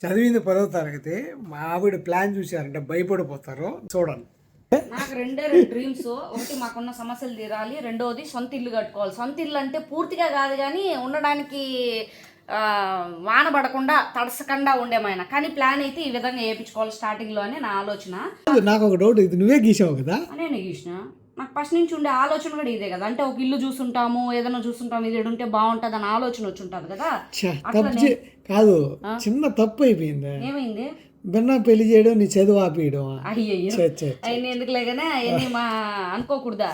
చదివింది 10వ తరగతి. మా ఆవిడ ప్లాన్ చూశారంటే భయపడిపోతారు. చూడండి. నాకు రెండు డ్రీమ్స్. ఒకటి మాకున్న సమస్యలు తీరాలి, రెండోది సొంత ఇల్లు కట్టుకోవాలి. సొంత ఇల్లు అంటే పూర్తిగా కాదు కానీ ఉండడానికి వాన పడకుండా తడసకుండా ఉండేమైనా, కానీ ప్లాన్ అయితే ఈ విధంగా వేయించుకోవాలి స్టార్టింగ్లో అని నా ఆలోచన. నాకు ఒక డౌట్, ఇది నువ్వే గీసావు కదా? నేను గీసిన. నాకు ఫస్ట్ నుంచి ఉండే ఆలోచన కూడా ఇదే కదా. అంటే ఒక ఇల్లు చూస్తుంటాము, ఏదైనా చూస్తుంటాము, ఇది ఉంటే బాగుంటుంది అని ఆలోచన వచ్చి ఉంటుంది కదా. కాదు, చిన్న తప్పు అయిపోయింది. ఏమైంది? బిన్న పెళ్లి చేయడం, నీ చదువు ఆపేయడం. అయ్యయ్యో, అవన్నీ ఎందుకులేగానే అవన్నీ మా అనుకోకూడదా.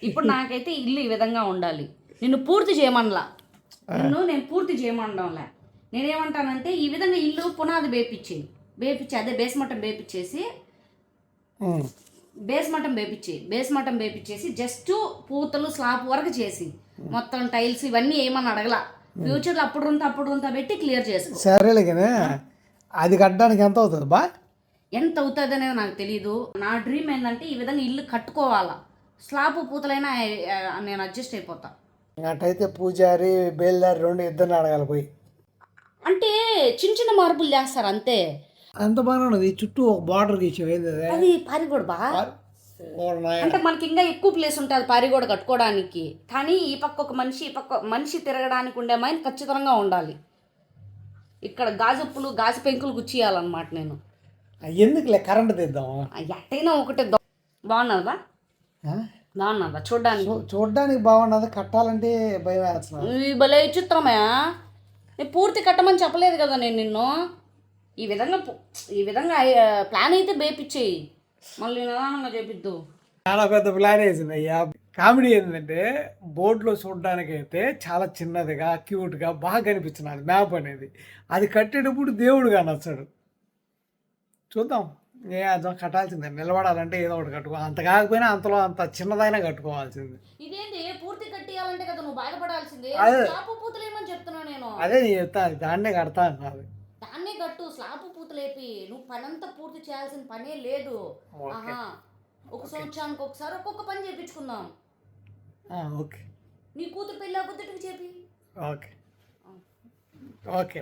ఇప్పుడు నాకైతే ఇల్లు ఈ విధంగా ఉండాలి. నిన్ను పూర్తి చేయమనలా, నేను పూర్తి చేయమండంలే. నేనేమంటానంటే ఈ విధంగా ఇల్లు పునాది వేపించి అదే బేస్మట్టం వేపించేసి బేస్మట్టం వేపించేసి జస్ట్ పూతలు స్లాబ్ వరకు చేసి మొత్తం టైల్స్ ఇవన్నీ ఏమని అడగల. ఫ్యూచర్లో అప్పుడు రొంత పెట్టి క్లియర్ చేసుకో. సరేలే కానీ అది కట్టడానికి ఎంత అవుతుంది బా? ఎంత అవుతుంది అనేది నాకు తెలీదు. నా డ్రీమ్ ఏంటంటే ఈ విధంగా ఇల్లు కట్టుకోవాలా. స్లాబ్ పూతలైనా నేను అడ్జస్ట్ అయిపోతా. అట్టయితే పూజారి బేల్దారి రెండు ఇద్దరిని అడగాలి పోయి. అంటే చిన్న మార్పులు చేస్తారు అంతే. అంత బాగానే ఉన్నది. చుట్టూ ఒక బార్డర్ గీసావు. అది పారిగోడ బా. అంటే మనకి ఇంకా ఎక్కువ ప్లేస్ ఉంటుంది పారిగోడ కట్టుకోవడానికి. కానీ ఈ పక్క ఒక మనిషి, ఈ పక్క మనిషి తిరగడానికి ఉండే మైండ్ ఖచ్చితంగా ఉండాలి. ఇక్కడ గాజుప్పులు గాజు పెంకులు గుచ్చియాలన్నమాట. నేను ఎందుకులే కరెంట్ తెద్దాం. ఎట్టయినా ఒకటే బాగున్నదా? బాగున్నదా? చూడ్డానికి బాగున్నది. కట్టాలంటే భయం వేస్తున్నాను. భలే చిత్రమే. నేను పూర్తి కట్టమని చెప్పలేదు కదా నేను నిన్ను. ఈ విధంగా ప్లాన్ అయితే వేపిచ్చేయి, మళ్ళీ నిదానంగా చేపిద్దు. చాలా పెద్ద ప్లాన్ వేసింది అయ్యా. కామెడీ ఏంటంటే బోర్డులో చూడడానికి అయితే చాలా చిన్నదిగా క్యూట్గా బాగా కనిపించినది మ్యాప్ అనేది. అది కట్టేటప్పుడు దేవుడుగా నచ్చాడు. చూద్దాం, కట్టాల్సిందే. నిలబడాలంటే ఏదో ఒకటి కట్టుకో. అంత కాకపోయినా అంతలో అంత చిన్నదైనా కట్టుకోవాల్సింది. ఇదేంటి పూర్తి కట్టియాలంటే కదా నువ్వు బాధపడాల్సిందే. పూతలేమని చెప్తున్నా నేను. అదే నేను చెప్తాను, దాన్నే కడతా అన్నది. దాన్నే కట్టు, స్లాబ్ పూతలేపి. నువ్వు పనంతా పూర్తి చేయాల్సిన పనే లేదు. ఒక సంవత్సరానికి ఒకసారి ఒక్కొక్క పని చేయించుకుందాం. ఓకే. నీ కూతురు పెళ్ళి అబద్ధటికి చెప్పి. Okay okay.